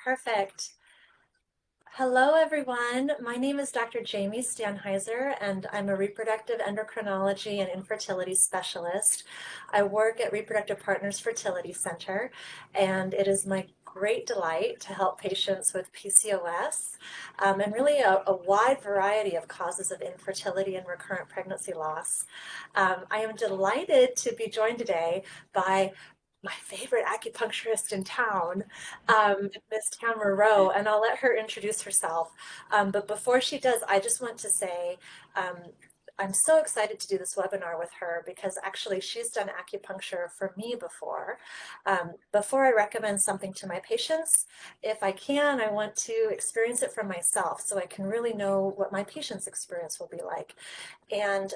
Perfect. Hello, everyone. My name is Dr. Jamie Stanheiser, and I'm a reproductive endocrinology and infertility specialist. I work at Reproductive Partners Fertility Center, and it is my great delight to help patients with PCOS and really a wide variety of causes of infertility and recurrent pregnancy loss. I am delighted to be joined today by my favorite acupuncturist in town, Miss Tamara Rowe, and I'll let her introduce herself. But before she does, I just want to say um, I'm so excited to do this webinar with her because actually she's done acupuncture for me before. Before I recommend something to my patients, if I can, I want to experience it for myself so I can really know what my patient's experience will be like. And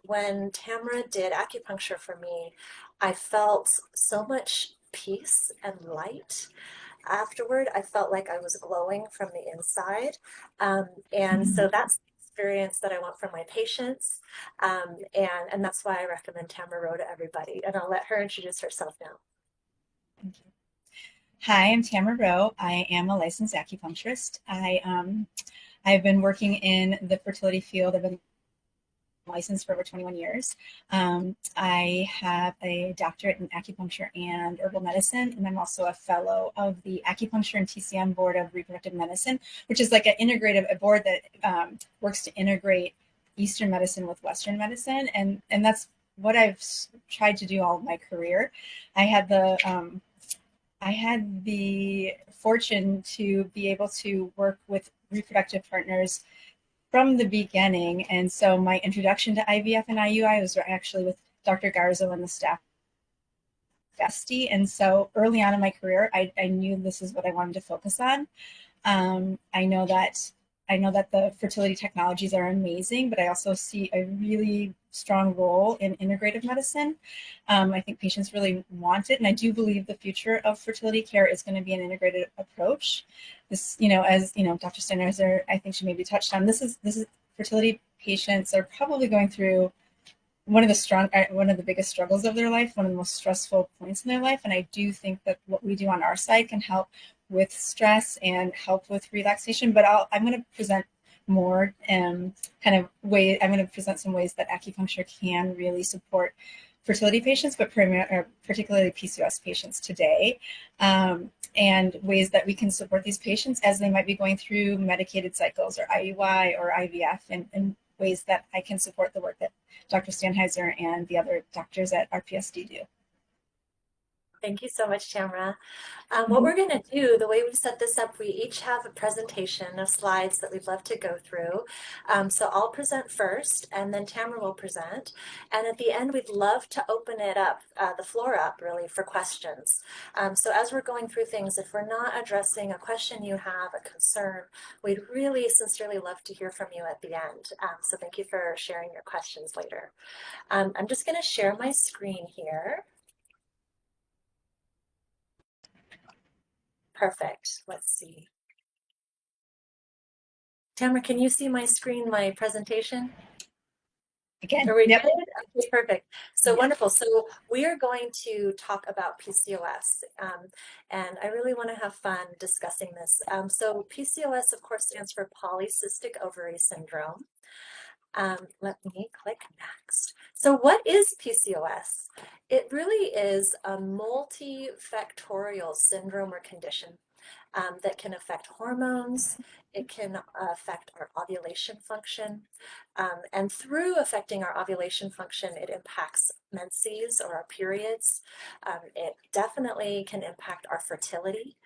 when Tamara did acupuncture for me, I felt so much peace and light. Afterward, I felt like I was glowing from the inside. And so that's the experience that I want from my patients. And that's why I recommend Tamara Rowe to everybody. And I'll let her introduce herself now. Hi, I'm Tamara Rowe. I am a licensed acupuncturist. I've been working in the fertility field. I've been licensed for over 21 years. I have a doctorate in acupuncture and herbal medicine, and I'm also a fellow of the Acupuncture and TCM Board of Reproductive Medicine, which is like a board that works to integrate Eastern medicine with Western medicine, and that's what I've tried to do all of my career. I had the I had the fortune to be able to work with reproductive partners from the beginning. And so my introduction to IVF and IUI was actually with Dr. Garzo and the staff bestie. And so early on in my career, I knew this is what I wanted to focus on. I know that the fertility technologies are amazing, but I also see a really strong role in integrative medicine. I think patients really want it, and I do believe the future of fertility care is going to be an integrated approach. This, as Dr. Steinhauser, I think she maybe touched on. This is fertility patients are probably going through one of the biggest struggles of their life, one of the most stressful points in their life. And I do think that what we do on our side can help with stress and help with relaxation. But I'm going to present more I'm going to present some ways that acupuncture can really support fertility patients, but particularly PCOS patients today, and ways that we can support these patients as they might be going through medicated cycles or IUI or IVF, and ways that I can support the work that Dr. Stanheiser and the other doctors at RPSD do. Thank you so much, Tamara. What we're going to do, the way we set this up, we each have a presentation of slides that we'd love to go through. So I'll present first, and then Tamara will present. And at the end, we'd love to open it up, the floor up, really, for questions. So as we're going through things, if we're not addressing a question you have, a concern, we'd really sincerely love to hear from you at the end. So thank you for sharing your questions later. I'm just going to share my screen here. Perfect. Let's see. Tamara, can you see my screen, my presentation? Again, Are we yep. good? Okay, perfect. So Yep. wonderful. So we are going to talk about PCOS, and I really want to have fun discussing this. So PCOS, of course, stands for polycystic ovary syndrome. Let me click next. So what is PCOS? It really is a multifactorial syndrome or condition that can affect hormones. It can affect our ovulation function. And through affecting our ovulation function, it impacts menses or our periods. It definitely can impact our fertility.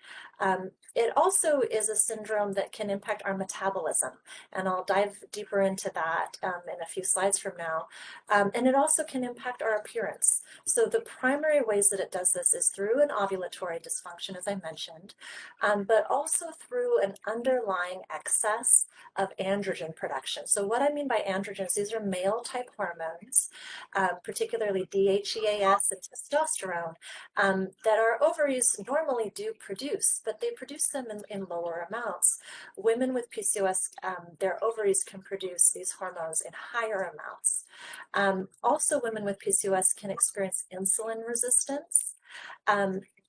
It also is a syndrome that can impact our metabolism, and I'll dive deeper into that in a few slides from now. And it also can impact our appearance. So the primary ways that it does this is through an ovulatory dysfunction, as I mentioned, but also through an underlying excess of androgen production. So what I mean by androgens, these are male type hormones, particularly DHEAS and testosterone, that our ovaries normally do produce, but they produce them in lower amounts. Women with PCOS, their ovaries can produce these hormones in higher amounts. Also, women with PCOS can experience insulin resistance.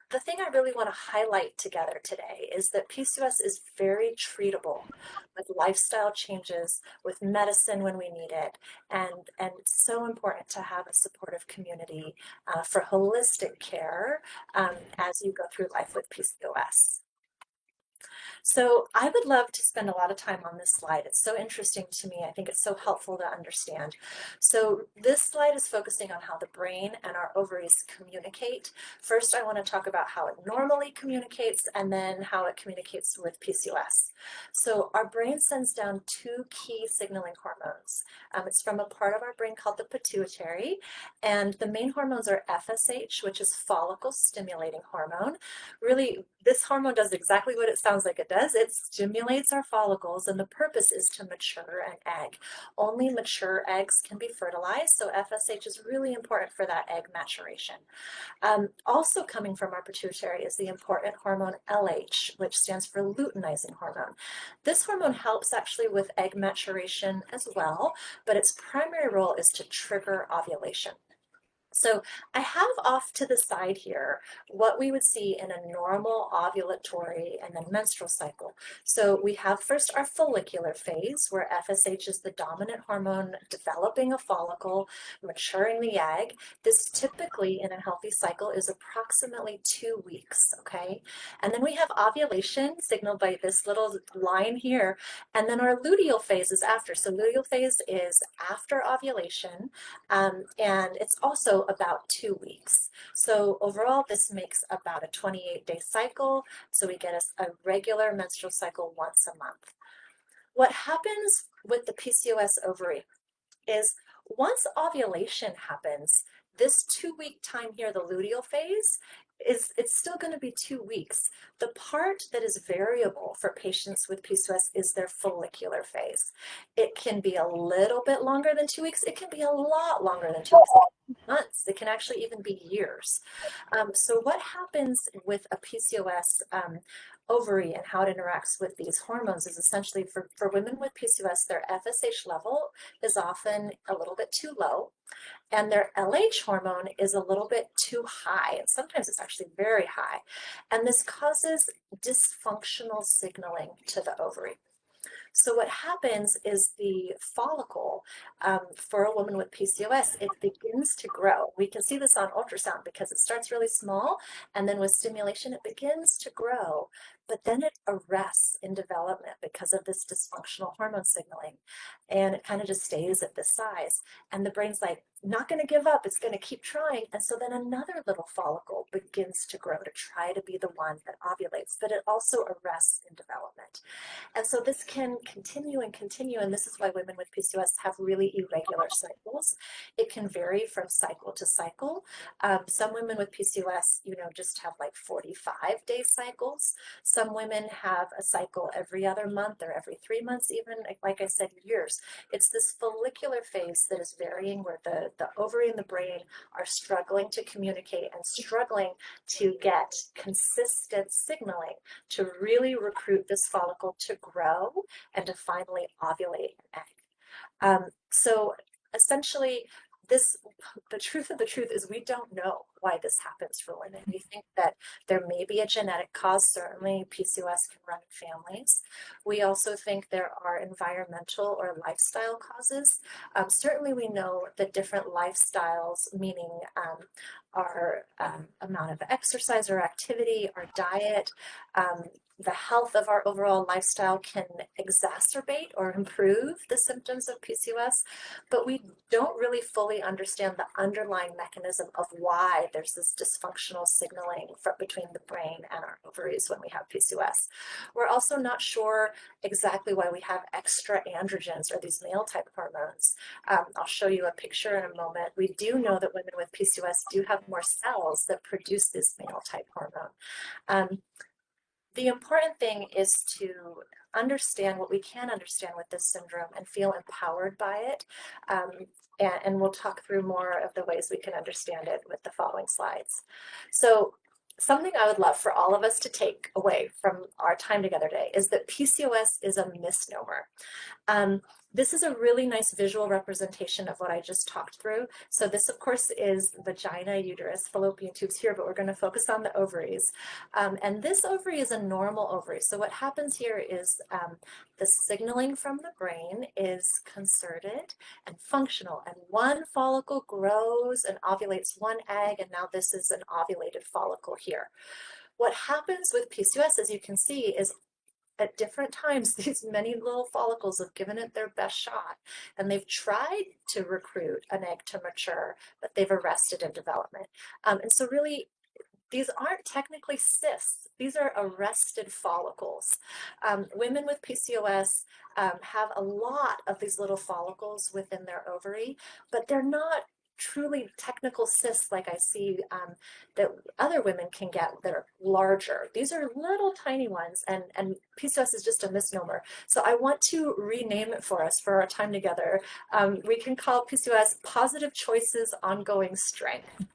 the thing I really want to highlight together today is that PCOS is very treatable with lifestyle changes, with medicine when we need it, and it's so important to have a supportive community for holistic care as you go through life with PCOS. So I would love to spend a lot of time on this slide. It's so interesting to me. I think it's so helpful to understand. So this slide is focusing on how the brain and our ovaries communicate. First, I want to talk about how it normally communicates and then how it communicates with PCOS. So our brain sends down two key signaling hormones. It's from a part of our brain called the pituitary, and the main hormones are FSH, which is follicle stimulating hormone. Really, this hormone does exactly what it sounds like it does. It stimulates our follicles, and the purpose is to mature an egg. Only mature eggs can be fertilized, so FSH is really important for that egg maturation. Also coming from our pituitary is the important hormone LH, which stands for luteinizing hormone. This hormone helps actually with egg maturation as well, but its primary role is to trigger ovulation. So I have off to the side here what we would see in a normal ovulatory and then menstrual cycle. So we have first our follicular phase where FSH is the dominant hormone developing a follicle, maturing the egg. This typically in a healthy cycle is approximately 2 weeks, okay? And then we have ovulation signaled by this little line here. And then our luteal phase is after. So luteal phase is after ovulation. And it's also about 2 weeks. So overall, this makes about a 28-day cycle. So we get a regular menstrual cycle once a month. What happens with the PCOS ovary is once ovulation happens, this 2 week time here, the luteal phase, it's still going to be 2 weeks. The part that is variable for patients with PCOS is their follicular phase. It can be a little bit longer than 2 weeks. It can be a lot longer than 2 weeks. Months. It can actually even be years. So what happens with a PCOS ovary and how it interacts with these hormones is essentially for women with PCOS, their FSH level is often a little bit too low, and their LH hormone is a little bit too high, and sometimes it's actually very high. And this causes dysfunctional signaling to the ovary. So what happens is the follicle for a woman with PCOS, it begins to grow. We can see this on ultrasound because it starts really small, and then with stimulation, it begins to grow. But then it arrests in development because of this dysfunctional hormone signaling. And it kind of just stays at this size. And the brain's like, not going to give up. It's going to keep trying. And so then another little follicle begins to grow to try to be the one that ovulates, but it also arrests in development. And so this can continue and continue, and this is why women with PCOS have really irregular cycles. It can vary from cycle to cycle. Some women with PCOS, just have like 45-day cycles. Some women have a cycle every other month or every 3 months, even, like I said, years. It's this follicular phase that is varying where the ovary and the brain are struggling to communicate and struggling to get consistent signaling to really recruit this follicle to grow and to finally ovulate an egg. So essentially, the truth of the truth is we don't know why this happens for women. We think that there may be a genetic cause. Certainly PCOS can run in families. We also think there are environmental or lifestyle causes. Certainly we know that different lifestyles, meaning our amount of exercise or activity, our diet, the health of our overall lifestyle can exacerbate or improve the symptoms of PCOS, but we don't really fully understand the underlying mechanism of why there's this dysfunctional signaling between the brain and our ovaries when we have PCOS. We're also not sure exactly why we have extra androgens or these male type hormones. I'll show you a picture in a moment. We do know that women with PCOS do have more cells that produce this male type hormone. The important thing is to understand what we can understand with this syndrome and feel empowered by it. And we'll talk through more of the ways we can understand it with the following slides. So something I would love for all of us to take away from our time together today is that PCOS is a misnomer. This is a really nice visual representation of what I just talked through. So this, of course, is vagina, uterus, fallopian tubes here, but we're going to focus on the ovaries. And this ovary is a normal ovary. So what happens here is the signaling from the brain is concerted and functional, and one follicle grows and ovulates one egg, and now this is an ovulated follicle here. What happens with PCOS, as you can see, is at different times, these many little follicles have given it their best shot, and they've tried to recruit an egg to mature, but they've arrested in development. And so really, these aren't technically cysts. These are arrested follicles. Women with PCOS have a lot of these little follicles within their ovary, but they're not truly technical cysts like I see that other women can get that are larger. These are little tiny ones, and PCOS is just a misnomer. So I want to rename it for us for our time together. We can call PCOS Positive Choices Ongoing Strength.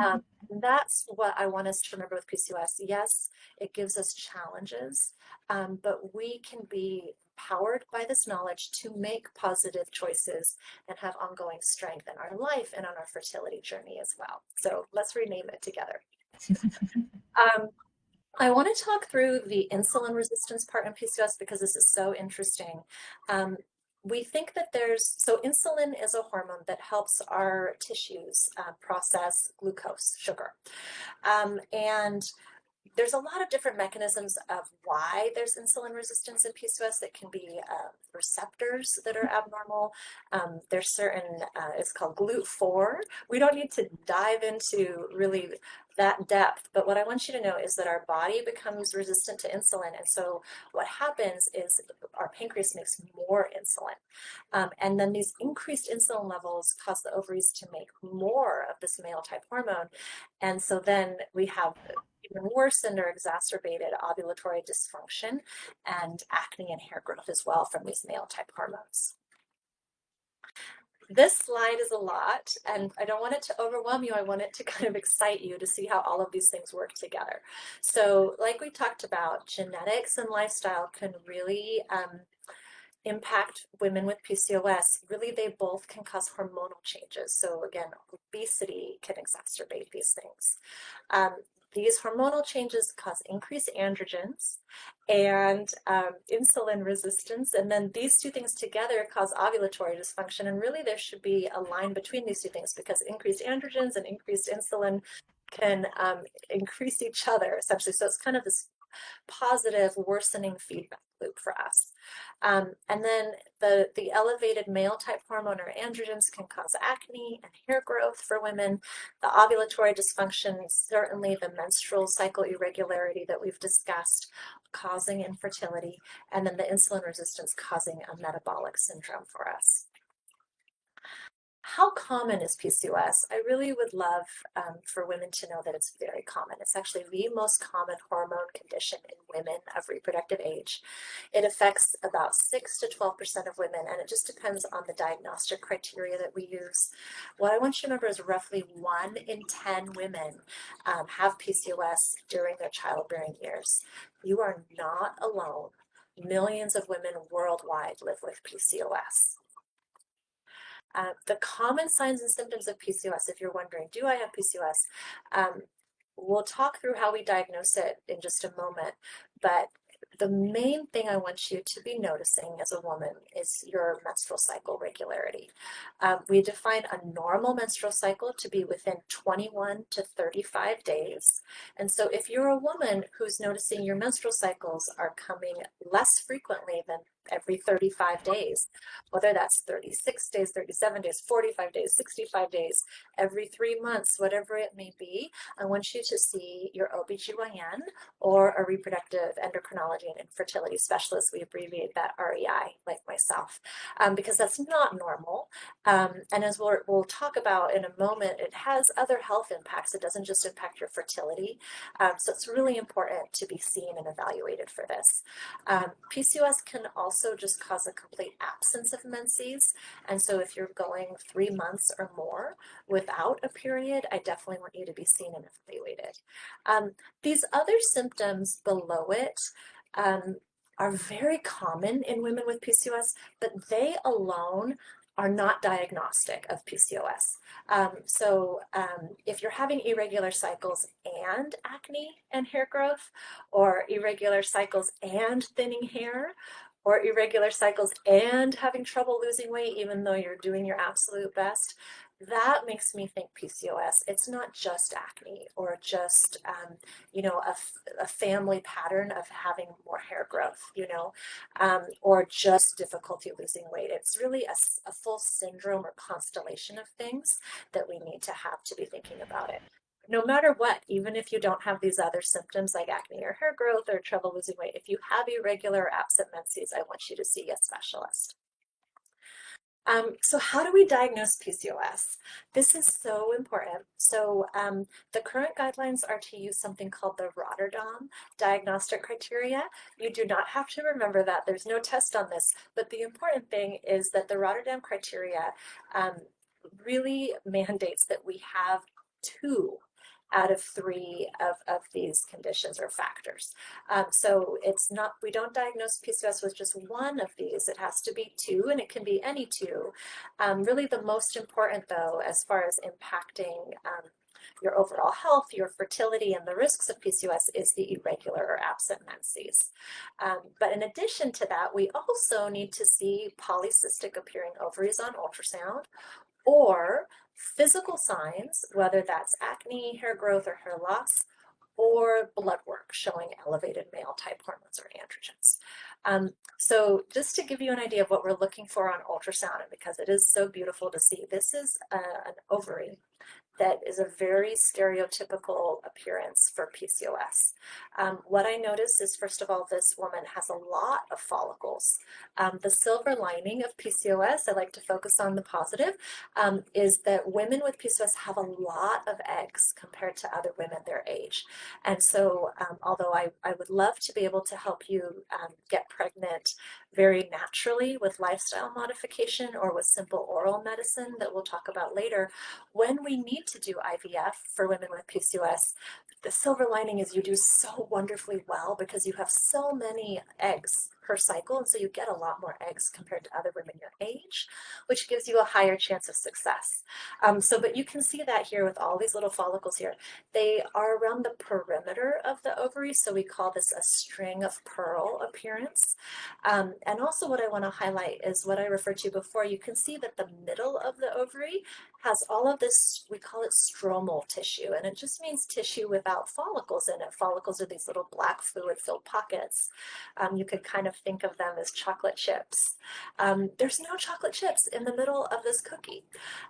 Um, that's what I want us to remember with PCOS. Yes, it gives us challenges, but we can be powered by this knowledge to make positive choices and have ongoing strength in our life and on our fertility journey as well. So let's rename it together. Um, I want to talk through the insulin resistance part in PCOS because this is so interesting. We think that so insulin is a hormone that helps our tissues process glucose, sugar. And there's a lot of different mechanisms of why there's insulin resistance in PCOS. That can be receptors that are abnormal. There's certain, it's called GLUT4. We don't need to dive into really that depth, but what I want you to know is that our body becomes resistant to insulin, and so what happens is our pancreas makes more insulin, and then these increased insulin levels cause the ovaries to make more of this male type hormone, and so then we have even worsened or exacerbated ovulatory dysfunction and acne and hair growth as well from these male type hormones. This slide is a lot, and I don't want it to overwhelm you. I want it to kind of excite you to see how all of these things work together. So like we talked about, genetics and lifestyle can really impact women with PCOS. Really, they both can cause hormonal changes. So again, obesity can exacerbate these things. These hormonal changes cause increased androgens and insulin resistance. And then these two things together cause ovulatory dysfunction. And really, there should be a line between these two things because increased androgens and increased insulin can increase each other, essentially. So it's kind of this positive worsening feedback loop for us. And then the elevated male type hormone or androgens can cause acne and hair growth for women. The ovulatory dysfunction, certainly the menstrual cycle irregularity that we've discussed, causing infertility, and then the insulin resistance causing a metabolic syndrome for us. How common is PCOS? I really would love for women to know that it's very common. It's actually the most common hormone condition in women of reproductive age. It affects about 6 to 12% of women, and it just depends on the diagnostic criteria that we use. What I want you to remember is roughly 1 in 10 women have PCOS during their childbearing years. You are not alone. Millions of women worldwide live with PCOS. The common signs and symptoms of PCOS, if you're wondering, do I have PCOS? We'll talk through how we diagnose it in just a moment, but the main thing I want you to be noticing as a woman is your menstrual cycle regularity. We define a normal menstrual cycle to be within 21 to 35 days. And so if you're a woman who's noticing your menstrual cycles are coming less frequently than every 35 days, whether that's 36 days, 37 days, 45 days, 65 days, every 3 months, whatever it may be, I want you to see your OBGYN or a reproductive endocrinology and infertility specialist. We abbreviate that REI, like myself, because that's not normal. And as we'll talk about in a moment, it has other health impacts. It doesn't just impact your fertility. So it's really important to be seen and evaluated for this. PCOS can also just cause a complete absence of menses. And so if you're going 3 months or more without a period, I definitely want you to be seen and evaluated. These other symptoms below it are very common in women with PCOS, but they alone are not diagnostic of PCOS. If you're having irregular cycles and acne and hair growth, or irregular cycles and thinning hair, or irregular cycles and having trouble losing weight, even though you're doing your absolute best, that makes me think PCOS. It's not just acne or just, a family pattern of having more hair growth, or just difficulty losing weight. It's really a full syndrome or constellation of things that we need to have to be thinking about it. No matter what, even if you don't have these other symptoms like acne or hair growth or trouble losing weight, if you have irregular or absent menses, I want you to see a specialist. So how do we diagnose PCOS? This is so important. The current guidelines are to use something called the Rotterdam diagnostic criteria. You do not have to remember that. There's no test on this, but the important thing is that the Rotterdam criteria really mandates that we have two out of three of these conditions or factors. So it's not, we don't diagnose PCOS with just one of these. It has to be two, and it can be any two. Really the most important though, as far as impacting your overall health, your fertility, and the risks of PCOS is the irregular or absent menses. But in addition to that, we also need to see polycystic appearing ovaries on ultrasound, or physical signs, whether that's acne, hair growth, or hair loss, or blood work showing elevated male type hormones or androgens. So just to give you an idea of what we're looking for on ultrasound, and because it is so beautiful to see, this is an ovary that is a very stereotypical appearance for PCOS. What I noticed is, first of all, this woman has a lot of follicles. The silver lining of PCOS, I like to focus on the positive, is that women with PCOS have a lot of eggs compared to other women their age. And so although I would love to be able to help you get pregnant very naturally with lifestyle modification or with simple oral medicine that we'll talk about later, when we need to do IVF for women with PCOS, the silver lining is you do so wonderfully well because you have so many eggs per cycle, and so you get a lot more eggs compared to other women your age, which gives you a higher chance of success. But you can see that here with all these little follicles here. They are around the perimeter of the ovary, so we call this a string of pearl appearance. And also what I want to highlight is what I referred to before. You can see that the middle of the ovary has all of this, we call it stromal tissue, and it just means tissue without follicles in it. Follicles are these little black fluid-filled pockets. You could kind of think of them as chocolate chips. There's no chocolate chips in the middle of this cookie.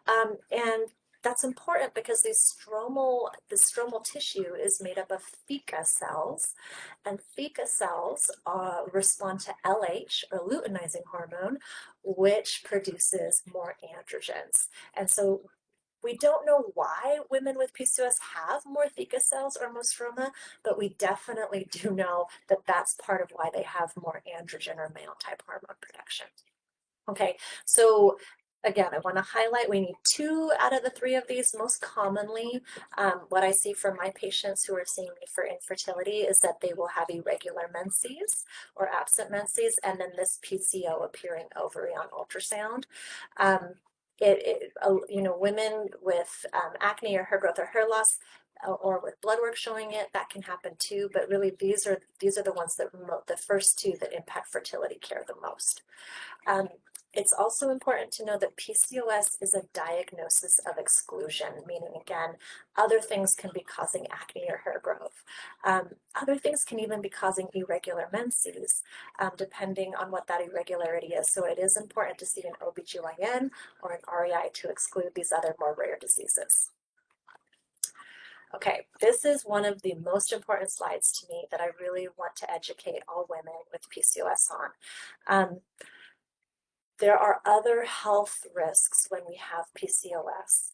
And that's important because the stromal tissue is made up of theca cells, and theca cells respond to LH, or luteinizing hormone, which produces more androgens. And so we don't know why women with PCOS have more theca cells or more stroma, but we definitely do know that that's part of why they have more androgen or male type hormone production. Okay, so again, I want to highlight we need two out of the three of these. Most commonly, what I see from my patients who are seeing me for infertility is that they will have irregular menses or absent menses, and then this PCO appearing ovary on ultrasound. Women with acne or hair growth or hair loss, or with blood work showing it, that can happen too. But really, these are the ones that the first two that impact fertility care the most. It's also important to know that PCOS is a diagnosis of exclusion, meaning, again, other things can be causing acne or hair growth. Other things can even be causing irregular menses, depending on what that irregularity is. So it is important to see an OBGYN or an REI to exclude these other more rare diseases. Okay, this is one of the most important slides to me that I really want to educate all women with PCOS on. There are other health risks when we have PCOS.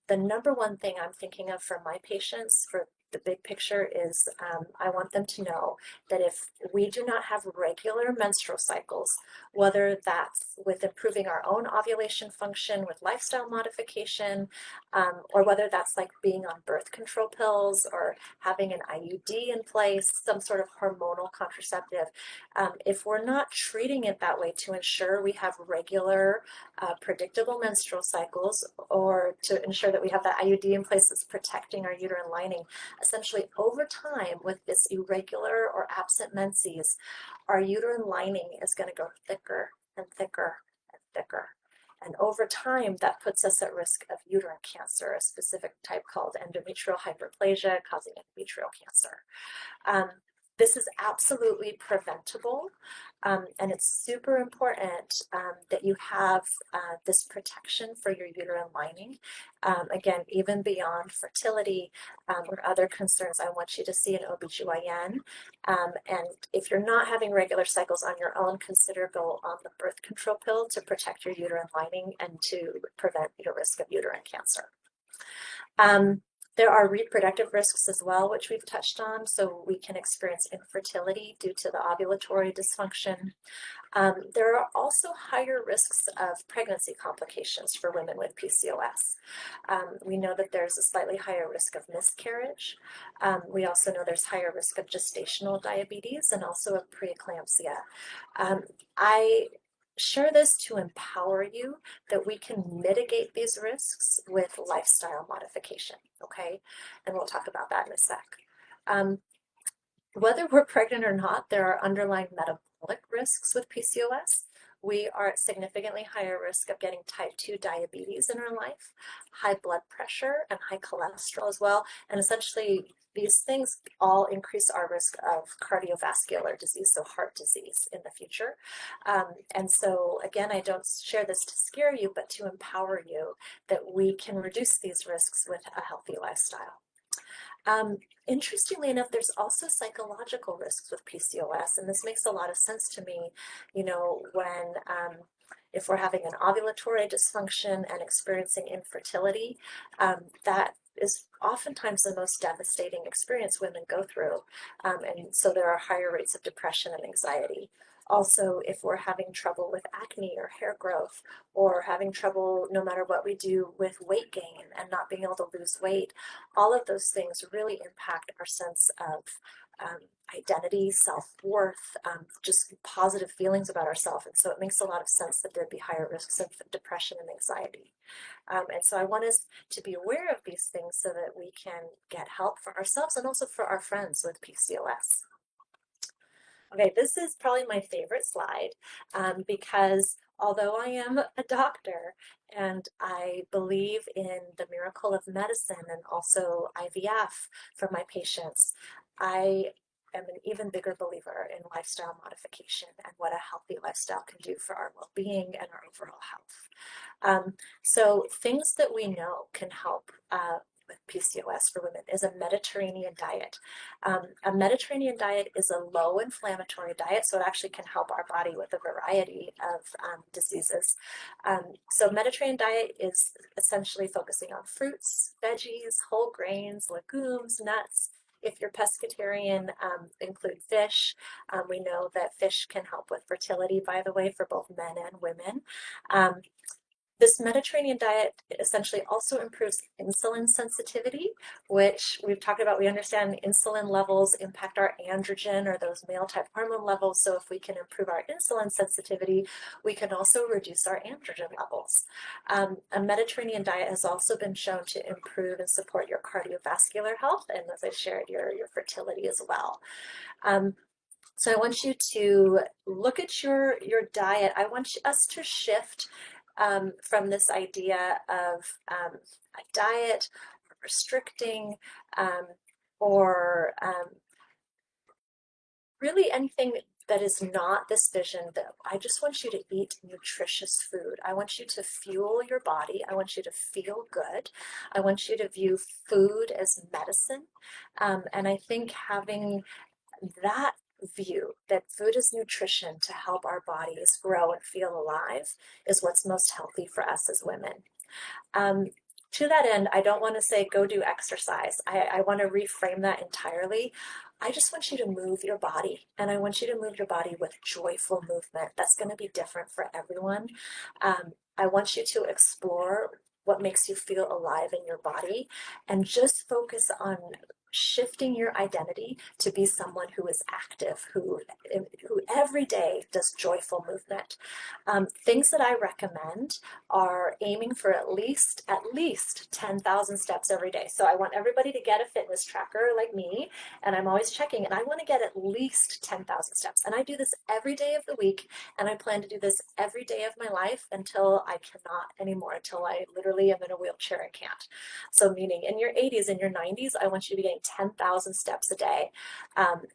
The number one thing I'm thinking of for my patients, for the big picture is I want them to know that if we do not have regular menstrual cycles, whether that's with improving our own ovulation function with lifestyle modification, or whether that's like being on birth control pills or having an IUD in place, some sort of hormonal contraceptive, if we're not treating it that way to ensure we have regular, predictable menstrual cycles, or to ensure that we have that IUD in place that's protecting our uterine lining, essentially over time with this irregular or absent menses, our uterine lining is going to go thicker and thicker and thicker. And over time, that puts us at risk of uterine cancer, a specific type called endometrial hyperplasia causing endometrial cancer. Um, this is absolutely preventable, and it's super important that you have this protection for your uterine lining. Again, even beyond fertility or other concerns, I want you to see an OBGYN. And if you're not having regular cycles on your own, consider go on the birth control pill to protect your uterine lining and to prevent your risk of uterine cancer. There are reproductive risks as well, which we've touched on. So we can experience infertility due to the ovulatory dysfunction. There are also higher risks of pregnancy complications for women with PCOS. We know that there's a slightly higher risk of miscarriage. We also know there's higher risk of gestational diabetes and also of preeclampsia. I share this to empower you that we can mitigate these risks with lifestyle modification, okay? And we'll talk about that in a sec. Whether we're pregnant or not, there are underlying metabolic risks with PCOS. We are at significantly higher risk of getting type 2 diabetes in our life, high blood pressure, and high cholesterol as well. And essentially, these things all increase our risk of cardiovascular disease, so heart disease in the future. And so, again, I don't share this to scare you, but to empower you that we can reduce these risks with a healthy lifestyle. Interestingly enough, there's also psychological risks with PCOS, and this makes a lot of sense to me, you know, when if we're having an ovulatory dysfunction and experiencing infertility, that is oftentimes the most devastating experience women go through. And so there are higher rates of depression and anxiety. Also, if we're having trouble with acne or hair growth, or having trouble no matter what we do with weight gain and not being able to lose weight, all of those things really impact our sense of identity, self-worth, just positive feelings about ourselves. And so it makes a lot of sense that there'd be higher risks of depression and anxiety. And so I want us to be aware of these things so that we can get help for ourselves and also for our friends with PCOS. Okay, this is probably my favorite slide because although I am a doctor and I believe in the miracle of medicine and also IVF for my patients, I am an even bigger believer in lifestyle modification and what a healthy lifestyle can do for our well-being and our overall health. So things that we know can help with PCOS for women is a Mediterranean diet. A Mediterranean diet is a low inflammatory diet, so it actually can help our body with a variety of diseases. So Mediterranean diet is essentially focusing on fruits, veggies, whole grains, legumes, nuts. If you're pescatarian, include fish. We know that fish can help with fertility, by the way, for both men and women. This Mediterranean diet essentially also improves insulin sensitivity, which we've talked about. We understand insulin levels impact our androgen or those male type hormone levels. So if we can improve our insulin sensitivity, we can also reduce our androgen levels. A Mediterranean diet has also been shown to improve and support your cardiovascular health, and as I shared, your fertility as well. So I want you to look at your diet. I want us to shift from this idea of a diet or restricting or really anything that is not this vision. That I just want you to eat nutritious food. I want you to fuel your body. I want you to feel good. I want you to view food as medicine. And I think having that view that food is nutrition to help our bodies grow and feel alive is what's most healthy for us as women. To that end, I don't want to say go do exercise. I want to reframe that entirely. I just want you to move your body, and I want you to move your body with joyful movement. That's going to be different for everyone. I want you to explore what makes you feel alive in your body and just focus on shifting your identity to be someone who is active, who every day does joyful movement. Things that I recommend are aiming for at least 10,000 steps every day. So I want everybody to get a fitness tracker like me, and I'm always checking, and I want to get at least 10,000 steps. And I do this every day of the week, and I plan to do this every day of my life until I cannot anymore, until I literally am in a wheelchair and can't. So meaning in your 80s and your 90s, I want you to be getting 10,000 steps a day,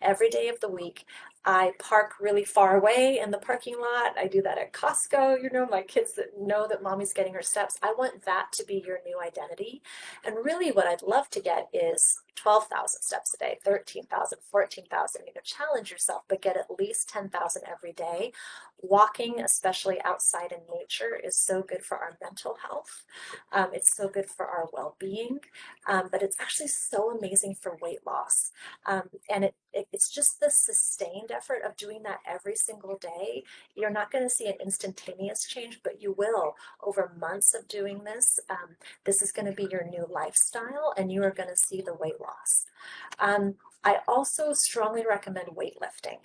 every day of the week. I park really far away in the parking lot. I do that at Costco. You know, my kids that know that mommy's getting her steps. I want that to be your new identity. And really what I'd love to get is 12,000 steps a day, 13,000, 14,000. You know, challenge yourself, but get at least 10,000 every day. Walking, especially outside in nature, is so good for our mental health. It's so good for our well-being, but it's actually so amazing for weight loss. And it's just the sustained effort of doing that every single day. You're not going to see an instantaneous change, but you will over months of doing this. This is going to be your new lifestyle, and you are going to see the weight loss. I also strongly recommend weightlifting.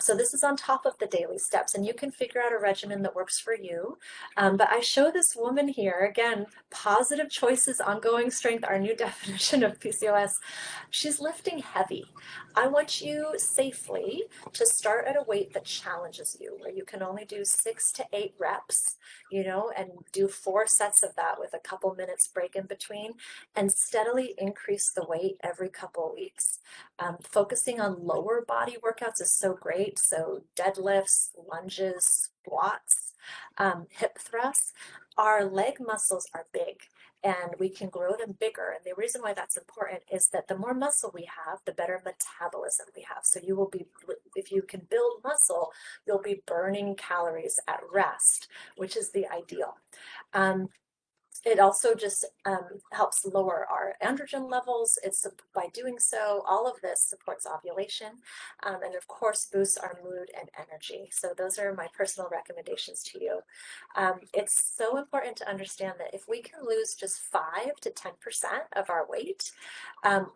So this is on top of the daily steps, and you can figure out a regimen that works for you. But I show this woman here, again, positive choices, ongoing strength, our new definition of PCOS. She's lifting heavy. I want you safely to start at a weight that challenges you, where you can only do 6 to 8 reps, you know, and do 4 sets of that with a couple minutes break in between, and steadily increase the weight every couple of weeks. Focusing on lower body workouts is so great. So deadlifts, lunges, squats, hip thrusts. Our leg muscles are big, and we can grow them bigger. And the reason why that's important is that the more muscle we have, the better metabolism we have. So you will be, if you can build muscle, you'll be burning calories at rest, which is the ideal. It also just helps lower our androgen levels. It's by doing so, all of this supports ovulation, and of course boosts our mood and energy. So those are my personal recommendations to you. It's so important to understand that if we can lose just 5 to 10% of our weight,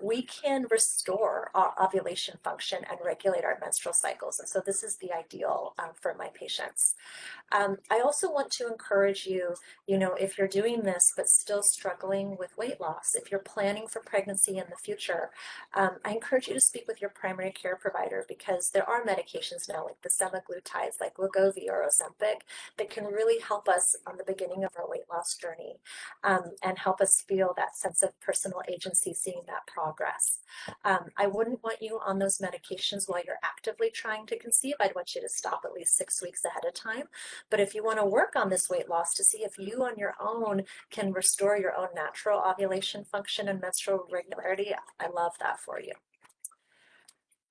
we can restore our ovulation function and regulate our menstrual cycles. And so this is the ideal for my patients. I also want to encourage you, you know, if you're doing this but still struggling with weight loss, if you're planning for pregnancy in the future, I encourage you to speak with your primary care provider, because there are medications now like the semaglutides, like Wegovy or Ozempic, that can really help us on the beginning of our weight loss journey, and help us feel that sense of personal agency, seeing that progress. I wouldn't want you on those medications while you're actively trying to conceive. I'd want you to stop at least 6 weeks ahead of time. But if you want to work on this weight loss to see if you on your own can restore your own natural ovulation function and menstrual regularity, I love that for you.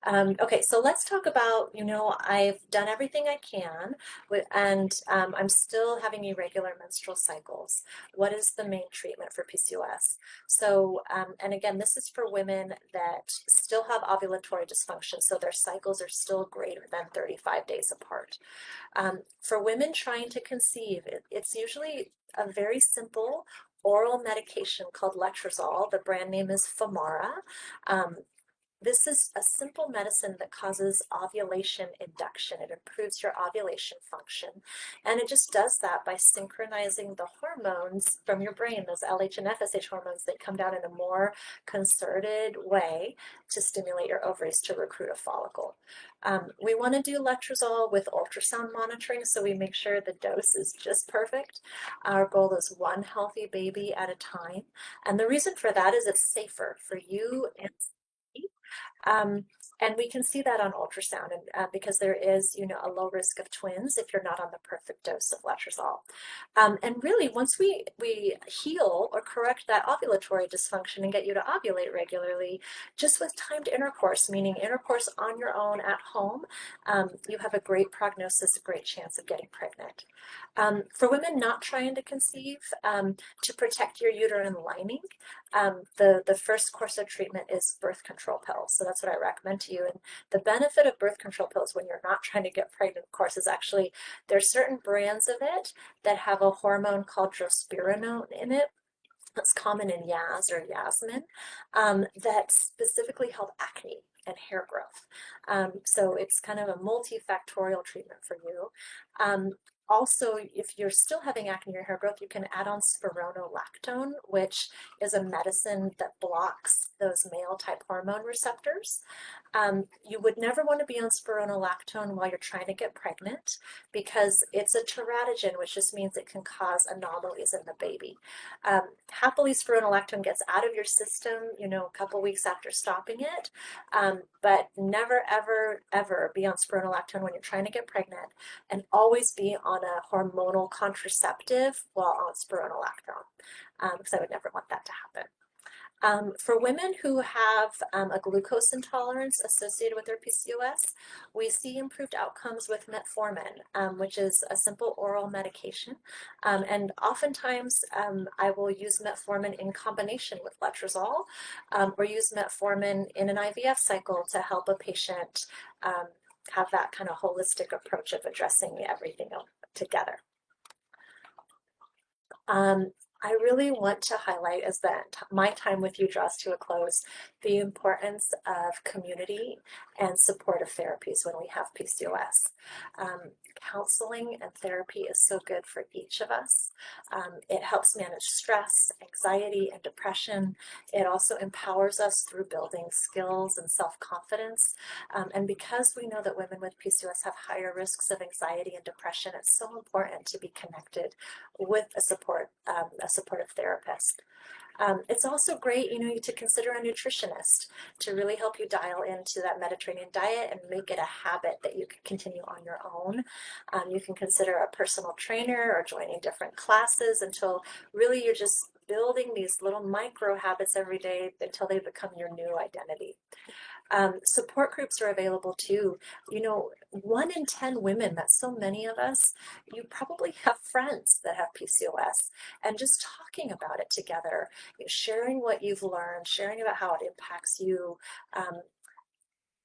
Okay, so let's talk about, you know, I've done everything I can, and I'm still having irregular menstrual cycles. What is the main treatment for PCOS? So, and again, this is for women that still have ovulatory dysfunction, so their cycles are still greater than 35 days apart. For women trying to conceive, it's usually a very simple oral medication called letrozole. The brand name is Femara. This is a simple medicine that causes ovulation induction. It improves your ovulation function. And it just does that by synchronizing the hormones from your brain, those LH and FSH hormones that come down in a more concerted way to stimulate your ovaries to recruit a follicle. We want to do letrozole with ultrasound monitoring, so we make sure the dose is just perfect. Our goal is one healthy baby at a time. And the reason for that is it's safer for you and me. And we can see that on ultrasound, and because there is, a low risk of twins if you're not on the perfect dose of letrozole. And really, once we heal or correct that ovulatory dysfunction and get you to ovulate regularly, just with timed intercourse, meaning intercourse on your own at home, you have a great prognosis, a great chance of getting pregnant. For women not trying to conceive, to protect your uterine lining, the first course of treatment is birth control pills. So that's what I recommend to you. And the benefit of birth control pills when you're not trying to get pregnant, of course, is actually there's certain brands of it that have a hormone called drospirenone in it. That's common in Yaz or Yasmin, that specifically help acne and hair growth. So it's kind of a multifactorial treatment for you. Also, if you're still having acne or hair growth, you can add on spironolactone, which is a medicine that blocks those male type hormone receptors. You would never want to be on spironolactone while you're trying to get pregnant because it's a teratogen, which just means it can cause anomalies in the baby. Happily, spironolactone gets out of your system, a couple weeks after stopping it, but never, ever, ever be on spironolactone when you're trying to get pregnant, and always be on a hormonal contraceptive while on spironolactone, because I would never want that to happen. For women who have a glucose intolerance associated with their PCOS, we see improved outcomes with metformin, which is a simple oral medication. And oftentimes I will use metformin in combination with letrozole, or use metformin in an IVF cycle to help a patient have that kind of holistic approach of addressing everything together. I really want to highlight, as that my time with you draws to a close, the importance of community and supportive therapies when we have PCOS. Counseling and therapy is so good for each of us. It helps manage stress, anxiety, and depression. It also empowers us through building skills and self-confidence. And because we know that women with PCOS have higher risks of anxiety and depression, it's so important to be connected with a supportive therapist. It's also great, to consider a nutritionist to really help you dial into that Mediterranean diet and make it a habit that you can continue on your own. You can consider a personal trainer or joining different classes until really you're just building these little micro habits every day until they become your new identity. Support groups are available too. 1 in 10 women, that's so many of us, you probably have friends that have PCOS, and just talking about it together, sharing what you've learned, sharing about how it impacts you,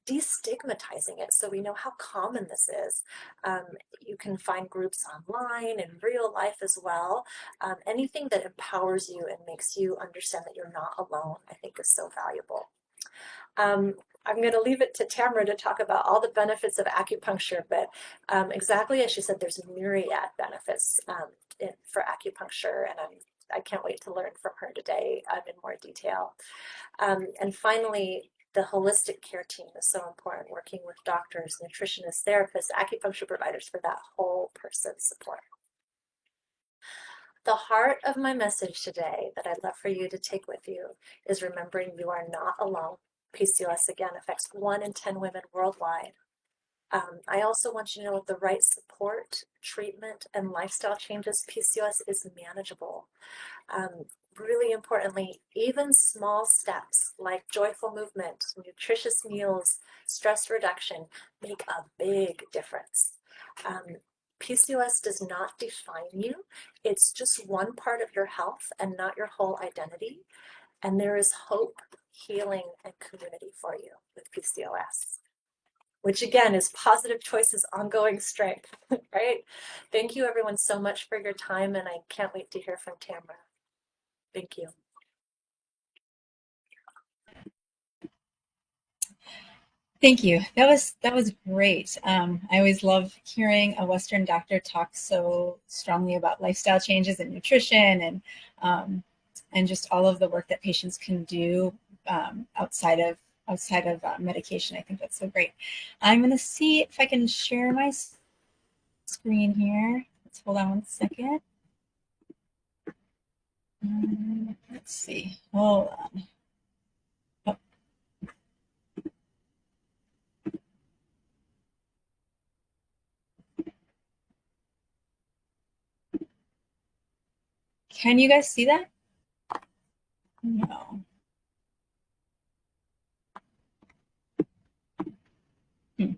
destigmatizing it so we know how common this is. You can find groups online in real life as well. Anything that empowers you and makes you understand that you're not alone, I think, is so valuable. I'm going to leave it to Tamara to talk about all the benefits of acupuncture, but exactly as she said, there's myriad benefits for acupuncture, and I can't wait to learn from her today in more detail. And finally, the holistic care team is so important, working with doctors, nutritionists, therapists, acupuncture providers for that whole person support. The heart of my message today that I'd love for you to take with you is remembering you are not alone. PCOS, again, affects 1 in 10 women worldwide. I also want you to know with the right support, treatment, and lifestyle changes, PCOS is manageable. Really importantly, even small steps like joyful movement, nutritious meals, stress reduction make a big difference. PCOS does not define you. It's just one part of your health and not your whole identity. And there is hope, healing, and community for you with PCOS, which again is positive choices, ongoing strength, right? Thank you everyone so much for your time, and I can't wait to hear from Tamara. Thank you. Thank you. That was great. I always love hearing a Western doctor talk so strongly about lifestyle changes and nutrition and just all of the work that patients can do outside of medication. I think that's so great. I'm going to see if I can share my screen here. Let's hold on 1 second. Let's see. Hold on. Oh. Can you guys see that? No. Hmm.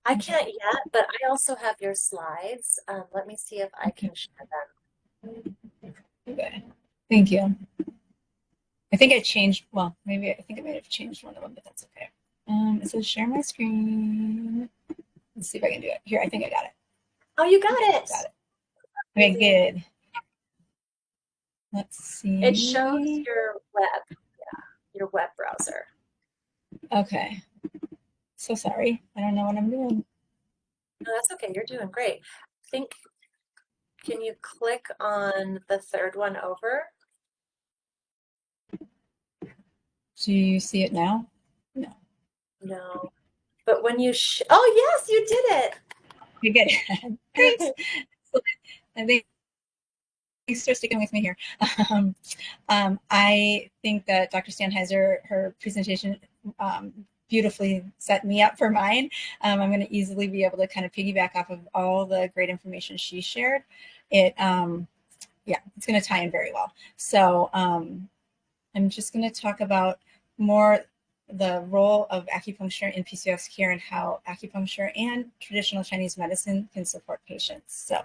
I can't yet, but I also have your slides. Let me see if I Okay. can share them. Okay. Thank you. I think I changed, well, maybe I think I might have changed one of them, but that's okay. It says share my screen. Let's see if I can do it. Here, I think I got it. Oh, you got it. Got it. Okay, good. Let's It shows see. your web browser. Okay. So sorry. I don't know what I'm doing. No, that's okay. You're doing great. Think, can you click on the third one over? Do you see it now? No. No. But when you oh yes, you did Okay, good. Great. it. So, I think thanks for sticking with me here. Um, I think that Dr. Stanheiser, her presentation beautifully set me up for mine. I'm going to easily be able to kind of piggyback off of all the great information she shared. Yeah, it's going to tie in very well. So I'm just going to talk about more the role of acupuncture in PCOS care and how acupuncture and traditional Chinese medicine can support patients. So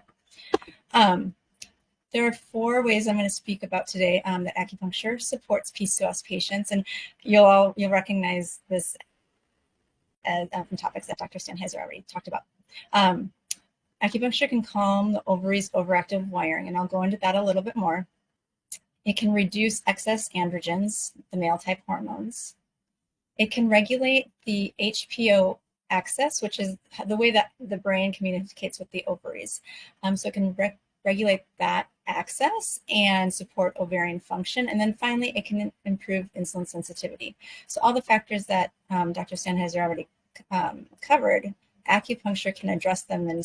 um, there are 4 ways I'm going to speak about today that acupuncture supports PCOS patients, and you'll recognize this as from topics that Dr. Stanheiser already talked about. Acupuncture can calm the ovaries' overactive wiring, and I'll go into that a little bit more. It can reduce excess androgens, the male type hormones. It can regulate the HPO axis, which is the way that the brain communicates with the ovaries. So it can regulate that axis and support ovarian function. And then finally, it can improve insulin sensitivity. So all the factors that Dr. Stanheiser already covered, acupuncture can address them in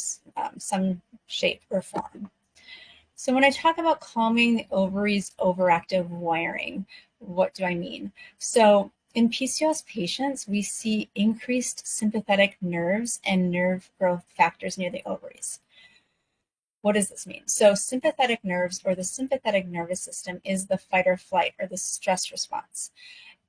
some shape or form. So when I talk about calming the ovaries' overactive wiring, what do I mean? So in PCOS patients, we see increased sympathetic nerves and nerve growth factors near the ovaries. What does this mean? So sympathetic nerves, or the sympathetic nervous system, is the fight or flight, or the stress response.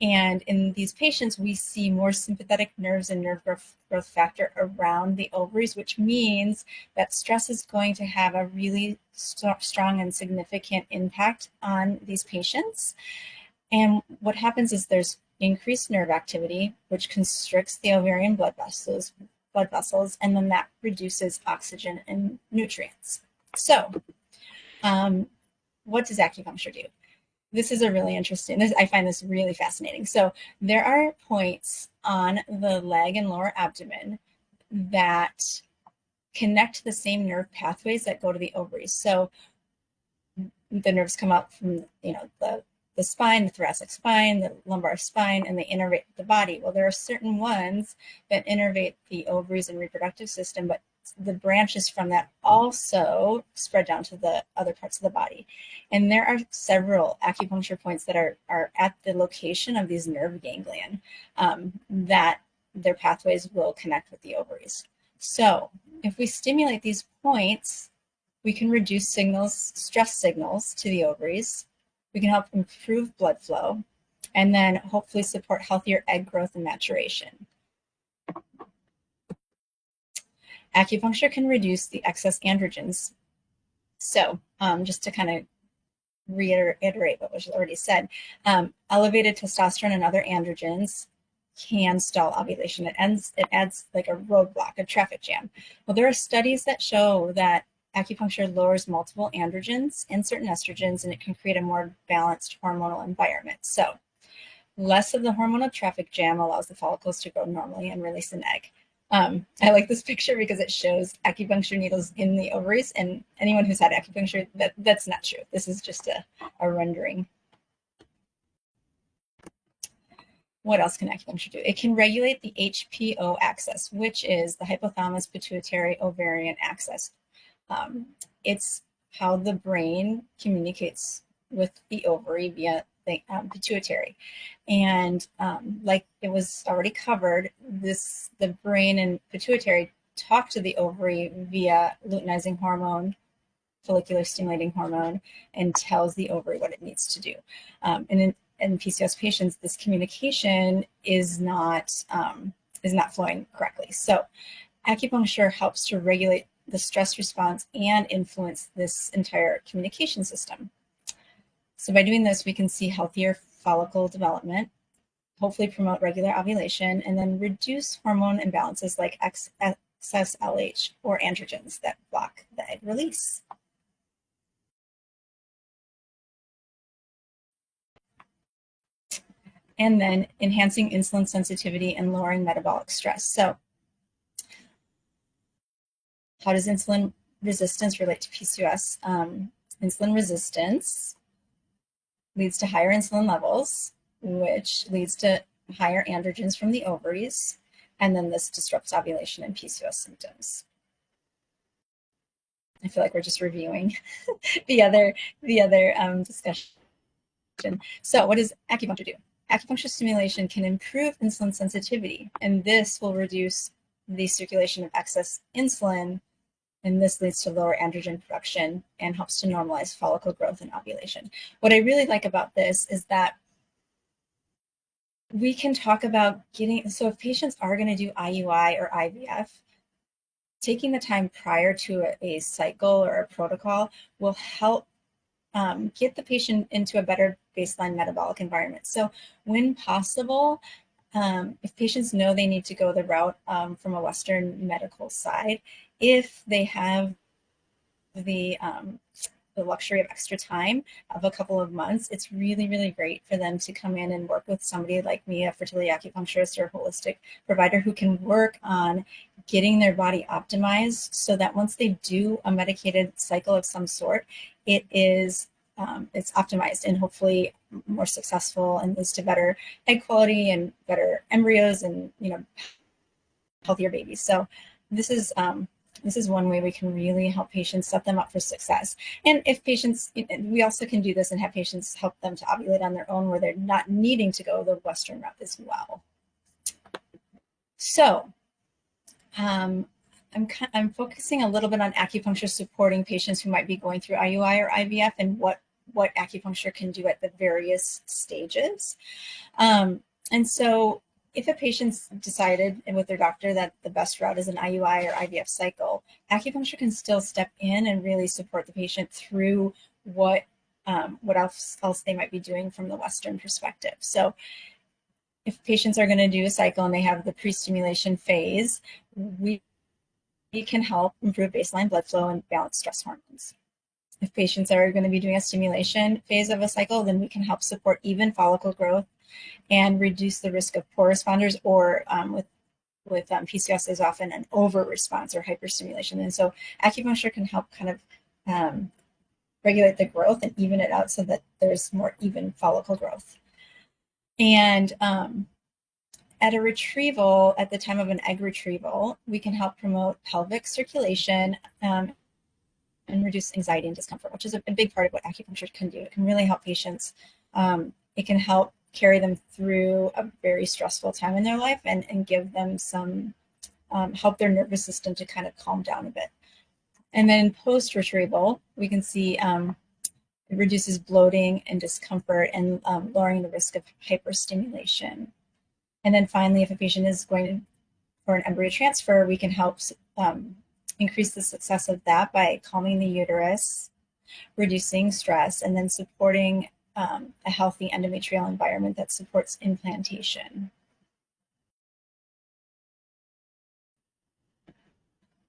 And in these patients, we see more sympathetic nerves and nerve growth factor around the ovaries, which means that stress is going to have a really strong and significant impact on these patients. And what happens is there's increased nerve activity, which constricts the ovarian blood vessels, and then that reduces oxygen and nutrients. So, what does acupuncture do? This is a really interesting, I find this really fascinating. So there are points on the leg and lower abdomen that connect the same nerve pathways that go to the ovaries. So the nerves come up from, the spine, the thoracic spine, the lumbar spine, and they innervate the body. Well, there are certain ones that innervate the ovaries and reproductive system, but the branches from that also spread down to the other parts of the body. And there are several acupuncture points that are at the location of these nerve ganglion that their pathways will connect with the ovaries. So if we stimulate these points, we can reduce stress signals to the ovaries. We can help improve blood flow, and then hopefully support healthier egg growth and maturation. Acupuncture can reduce the excess androgens. So just to kind of reiterate what was already said, elevated testosterone and other androgens can stall ovulation. It adds like a roadblock, a traffic jam. Well, there are studies that show that acupuncture lowers multiple androgens and certain estrogens, and it can create a more balanced hormonal environment. So less of the hormonal traffic jam allows the follicles to grow normally and release an egg. I like this picture because it shows acupuncture needles in the ovaries, and anyone who's had acupuncture, that's not true. This is just a rendering. What else can acupuncture do? It can regulate the HPO axis, which is the hypothalamus pituitary ovarian axis. It's how the brain communicates with the ovary via pituitary. And like it was already covered, the brain and pituitary talk to the ovary via luteinizing hormone, follicular stimulating hormone, and tells the ovary what it needs to do. And in PCOS patients, this communication is not flowing correctly. So acupuncture helps to regulate the stress response and influence this entire communication system. So by doing this, we can see healthier follicle development, hopefully promote regular ovulation, and then reduce hormone imbalances like excess LH or androgens that block the egg release. And then enhancing insulin sensitivity and lowering metabolic stress. So how does insulin resistance relate to PCOS? Insulin resistance leads to higher insulin levels, which leads to higher androgens from the ovaries, and then this disrupts ovulation and PCOS symptoms. I feel like we're just reviewing the other discussion. So what does acupuncture do? Acupuncture stimulation can improve insulin sensitivity, and this will reduce the circulation of excess insulin, and this leads to lower androgen production and helps to normalize follicle growth and ovulation. What I really like about this is that we can talk about so if patients are going to do IUI or IVF, taking the time prior to a cycle or a protocol will help get the patient into a better baseline metabolic environment. So when possible, if patients know they need to go the route from a Western medical side, if they have the luxury of extra time of a couple of months, it's really, really great for them to come in and work with somebody like me, a fertility acupuncturist or a holistic provider who can work on getting their body optimized so that once they do a medicated cycle of some sort, it's optimized and hopefully more successful and leads to better egg quality and better embryos and healthier babies. So this is one way we can really help patients set them up for success. And if patients, we also can do this and have patients help them to ovulate on their own where they're not needing to go the Western route as well. So I'm focusing a little bit on acupuncture supporting patients who might be going through IUI or IVF and what acupuncture can do at the various stages. And so if a patient's decided with their doctor that the best route is an IUI or IVF cycle, acupuncture can still step in and really support the patient through what else they might be doing from the Western perspective. So if patients are going to do a cycle and they have the pre-stimulation phase, we can help improve baseline blood flow and balance stress hormones. If patients are going to be doing a stimulation phase of a cycle, then we can help support even follicle growth and reduce the risk of poor responders, or with PCOS is often an over response or hyperstimulation. And so acupuncture can help kind of regulate the growth and even it out so that there's more even follicle growth. And at a retrieval, at the time of an egg retrieval, we can help promote pelvic circulation and reduce anxiety and discomfort, which is a big part of what acupuncture can do. It can really help patients. It can help carry them through a very stressful time in their life and give them some, help their nervous system to kind of calm down a bit. And then post-retrieval, we can see it reduces bloating and discomfort and lowering the risk of hyperstimulation. And then finally, if a patient is going for an embryo transfer, we can help increase the success of that by calming the uterus, reducing stress, and then supporting a healthy endometrial environment that supports implantation.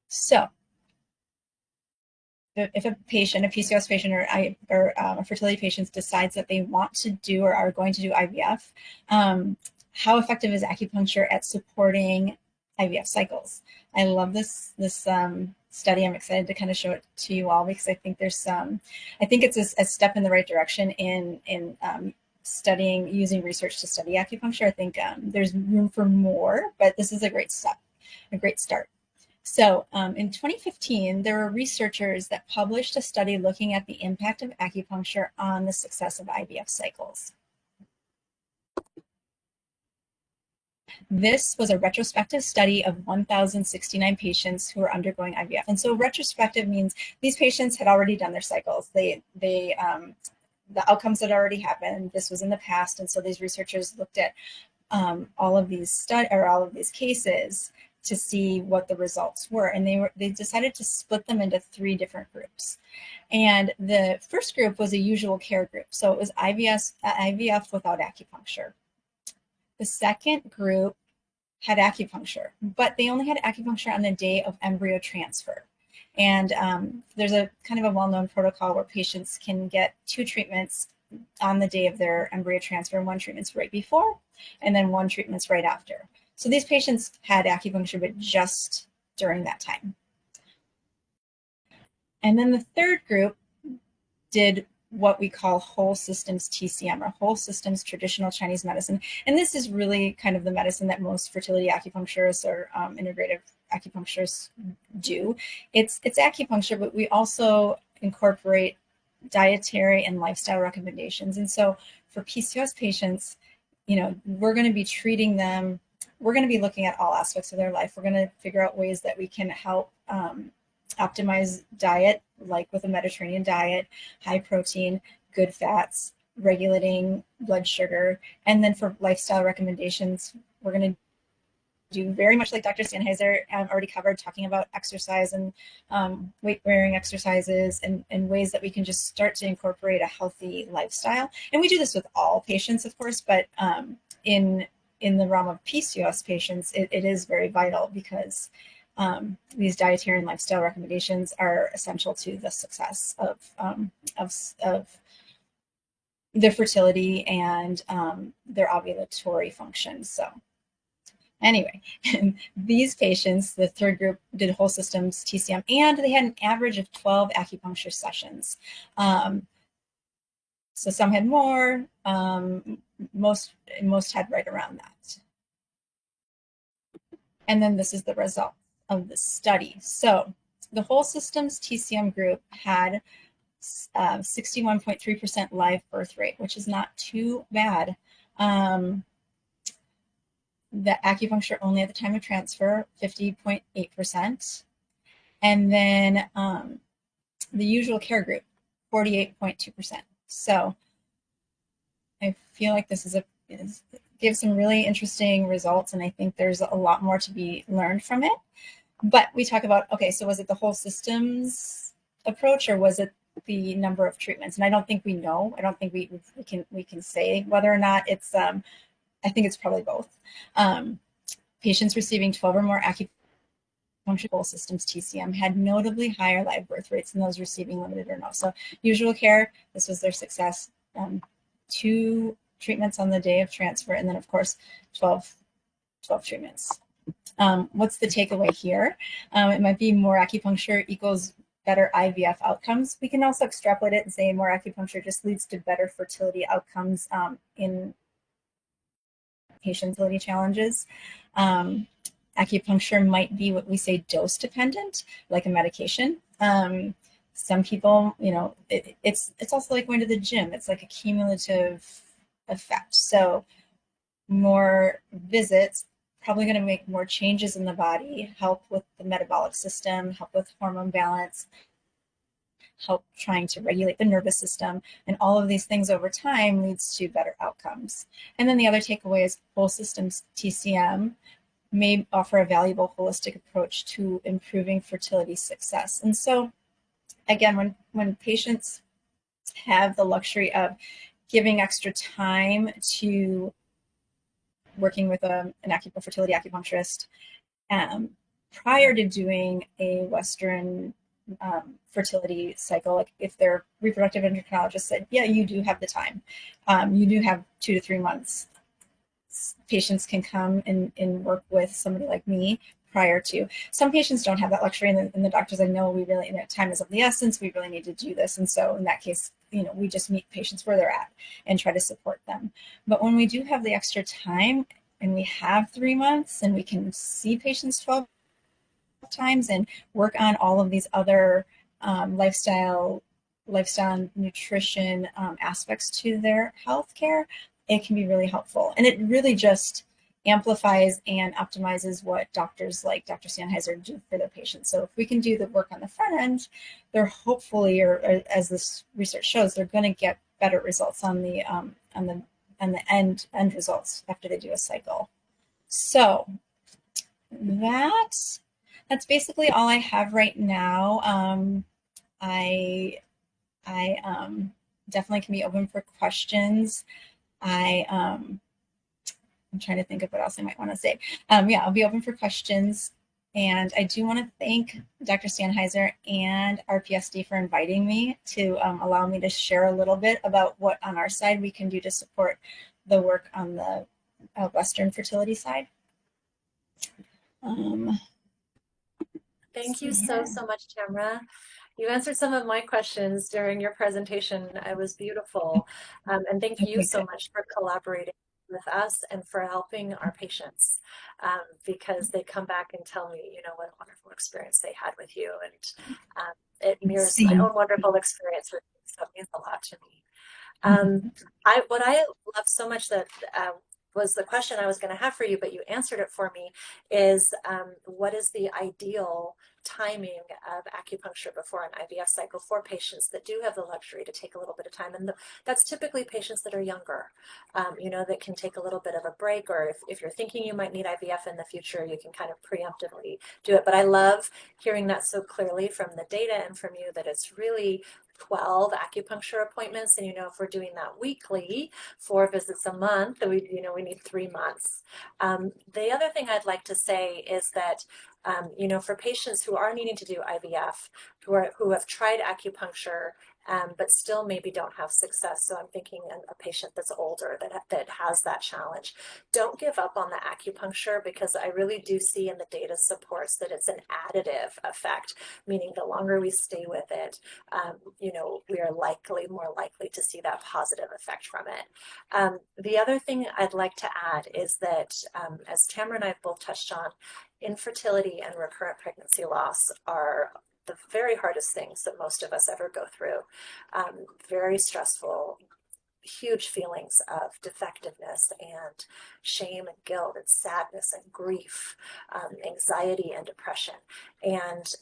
So if a patient, a PCOS patient or a fertility patient decides that they want to do or are going to do IVF, how effective is acupuncture at supporting IVF cycles? I love this study. I'm excited to kind of show it to you all because I think there's I think it's a step in the right direction in studying, using research to study acupuncture. I think there's room for more, but this is a great step, a great start. So in 2015, there were researchers that published a study looking at the impact of acupuncture on the success of IVF cycles. This was a retrospective study of 1,069 patients who were undergoing IVF. And so retrospective means these patients had already done their cycles. The outcomes had already happened. This was in the past. And so these researchers looked at all of these cases to see what the results were. And they decided to split them into 3 different groups. And the first group was a usual care group. So it was IVF without acupuncture. The second group had acupuncture, but they only had acupuncture on the day of embryo transfer. And there's a kind of a well-known protocol where patients can get 2 treatments on the day of their embryo transfer. 1 treatment's right before, and then 1 treatment's right after. So these patients had acupuncture, but just during that time. And then the third group did what we call whole systems TCM, or whole systems traditional Chinese medicine. And this is really kind of the medicine that most fertility acupuncturists or integrative acupuncturists do. It's acupuncture, but we also incorporate dietary and lifestyle recommendations. And so for PCOS patients, we're going to be treating them. We're going to be looking at all aspects of their life. We're going to figure out ways that we can help optimize diet, like with a Mediterranean diet, high protein, good fats, regulating blood sugar. And then for lifestyle recommendations, we're going to do very much like Dr. Sennheiser already covered, talking about exercise and weight-bearing exercises and ways that we can just start to incorporate a healthy lifestyle. And we do this with all patients, of course, but in the realm of PCOS patients, it is very vital because these dietary and lifestyle recommendations are essential to the success of their fertility and their ovulatory function. So anyway, these patients, the third group, did whole systems TCM, and they had an average of 12 acupuncture sessions. So some had more, most had right around that. And then this is the result of the study. So the whole systems TCM group had 61.3% live birth rate, which is not too bad. The acupuncture only at the time of transfer, 50.8%. And then the usual care group, 48.2%. So I feel like this gives some really interesting results, and I think there's a lot more to be learned from it. But we talk about, okay, so was it the whole systems approach, or was it the number of treatments? And I don't think we know. I don't think we can say whether or not it's. I think it's probably both. Patients receiving 12 or more acupuncture whole systems TCM had notably higher live birth rates than those receiving limited or no. So usual care, this was their success. 2 treatments on the day of transfer, and then of course 12 treatments. What's the takeaway here? It might be more acupuncture equals better IVF outcomes. We can also extrapolate it and say more acupuncture just leads to better fertility outcomes in patient fertility challenges. Acupuncture might be what we say dose dependent, like a medication. Some people, it's also like going to the gym. It's like a cumulative effect. So more visits, probably going to make more changes in the body, help with the metabolic system, help with hormone balance, help trying to regulate the nervous system, and all of these things over time leads to better outcomes. And then the other takeaway is whole systems TCM may offer a valuable holistic approach to improving fertility success. And so again, when patients have the luxury of giving extra time to working with an fertility acupuncturist prior to doing a Western fertility cycle, like if their reproductive endocrinologist said, yeah, you do have the time, you do have 2 to 3 months, patients can come and work with somebody like me prior to. Some patients don't have that luxury, and the doctors, I know, we really, time is of the essence, we really need to do this. And so in that case, we just meet patients where they're at and try to support them. But when we do have the extra time and we have 3 months and we can see patients 12 times and work on all of these other lifestyle nutrition aspects to their healthcare, it can be really helpful. And it really just amplifies and optimizes what doctors like Dr. Sandheiser do for their patients. So if we can do the work on the front end, they're hopefully, or as this research shows, they're going to get better results on the end results after they do a cycle. So that's basically all I have right now. I definitely can be open for questions. I'm trying to think of what else I might want to say. Yeah, I'll be open for questions. And I do want to thank Dr. Sandheiser and RPSD for inviting me to allow me to share a little bit about what on our side we can do to support the work on the Western fertility side. Thank you so much, Tamara. You answered some of my questions during your presentation. It was beautiful. And thank you Okay, so good. much for collaborating with us and for helping our patients, because they come back and tell me, what a wonderful experience they had with you. And it mirrors my Same. own wonderful experience with you. So it means a lot to me. What I love so much that was the question I was going to have for you, but you answered it for me, is what is the ideal timing of acupuncture before an IVF cycle for patients that do have the luxury to take a little bit of time? And that's typically patients that are younger, that can take a little bit of a break, or if you're thinking you might need IVF in the future, you can kind of preemptively do it. But I love hearing that so clearly from the data and from you that it's really 12 acupuncture appointments. And, if we're doing that weekly, 4 visits a month, we need 3 months. The other thing I'd like to say is that, for patients who are needing to do IVF, who have tried acupuncture, but still maybe don't have success. So I'm thinking a patient that's older that has that challenge. Don't give up on the acupuncture, because I really do see, and the data supports, that it's an additive effect, meaning the longer we stay with it, we are more likely to see that positive effect from it. The other thing I'd like to add is that, as Tamara and I have both touched on, infertility and recurrent pregnancy loss are the very hardest things that most of us ever go through. Very stressful, huge feelings of defectiveness and shame and guilt and sadness and grief, anxiety and depression. And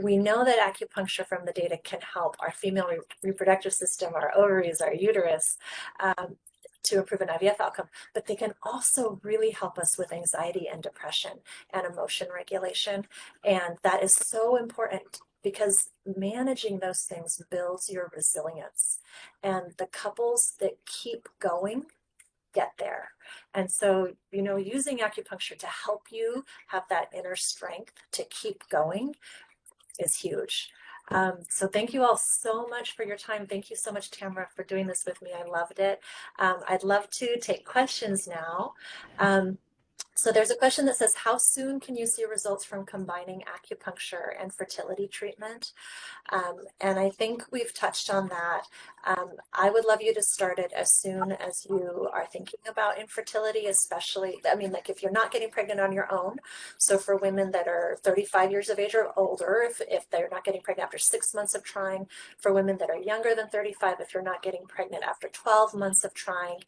we know that acupuncture, from the data, can help our female reproductive system, our ovaries, our uterus, to improve an IVF outcome, but they can also really help us with anxiety and depression and emotion regulation. And that is so important, because managing those things builds your resilience. And the couples that keep going get there. And so, using acupuncture to help you have that inner strength to keep going is huge. So thank you all so much for your time. Thank you so much, Tamara, for doing this with me. I loved it. I'd love to take questions now. So there's a question that says, how soon can you see results from combining acupuncture and fertility treatment? And I think we've touched on that. I would love you to start it as soon as you are thinking about infertility, especially, like if you're not getting pregnant on your own. So for women that are 35 years of age or older, if they're not getting pregnant after 6 months of trying. For women that are younger than 35, if you're not getting pregnant after 12 months of trying.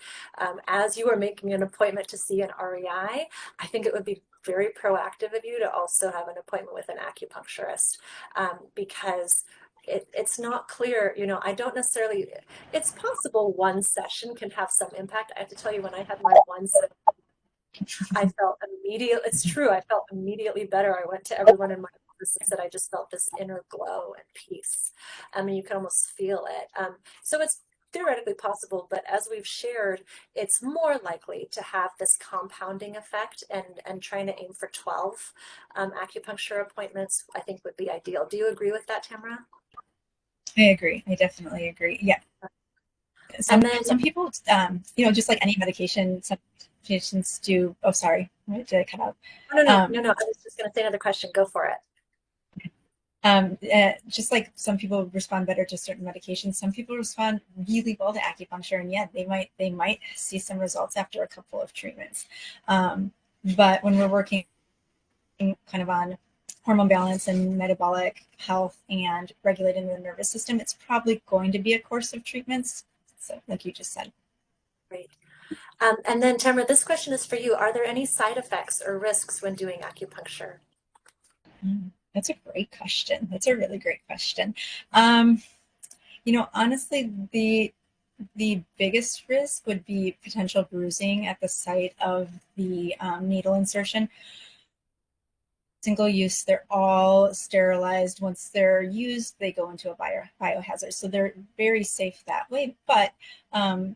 As you are making an appointment to see an REI, I think it would be very proactive of you to also have an appointment with an acupuncturist, because it's not clear, I don't necessarily, it's possible one session can have some impact. I have to tell you, when I had my one session, I felt it's true, I felt immediately better. I went to everyone in my office and said I just felt this inner glow and peace. You can almost feel it. So it's theoretically possible, but as we've shared, it's more likely to have this compounding effect, and trying to aim for 12 acupuncture appointments, I think, would be ideal. Do you agree with that, Tamara? I agree. I definitely agree. Yeah. And then, Some people, just like any medication, some patients do. Oh, sorry, did I cut out? no, I was just going to say another question. Go for it. Just like some people respond better to certain medications, some people respond really well to acupuncture, and yeah, they might see some results after a couple of treatments. But when we're working kind of on hormone balance and metabolic health and regulating the nervous system, it's probably going to be a course of treatments. So, like you just said. Great. And then Tamara, this question is for you. Are there any side effects or risks when doing acupuncture? That's a great question. That's a really great question. Um, Honestly, the biggest risk would be potential bruising at the site of the needle insertion. Single use, they're all sterilized. Once they're used, they go into a biohazard. So they're very safe that way. But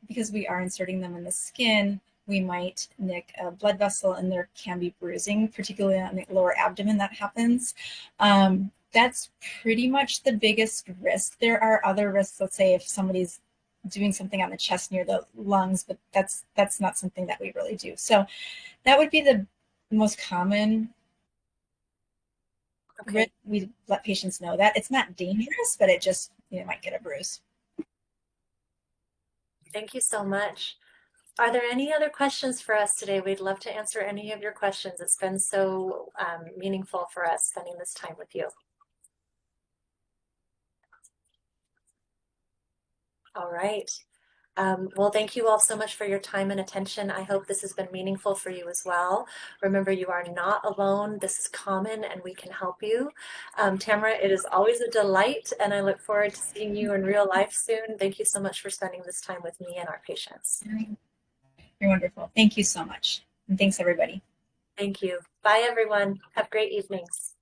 because we are inserting them in the skin, we might nick a blood vessel and there can be bruising, particularly on the lower abdomen that happens. That's pretty much the biggest risk. There are other risks, let's say if somebody's doing something on the chest near the lungs, but that's not something that we really do. So that would be the most common Okay, we let patients know that it's not dangerous, but it just might get a bruise. thank you so much. Are there any other questions for us today? We'd love to answer any of your questions. It's been so meaningful for us spending this time with you. All right. Well, thank you all so much for your time and attention. I hope this has been meaningful for you as well. Remember, you are not alone. This is common and we can help you. Tamara, it is always a delight and I look forward to seeing you in real life soon. Thank you so much for spending this time with me and our patients. You're wonderful. Thank you so much. And thanks, everybody. Thank you. Bye, everyone. Have great evenings.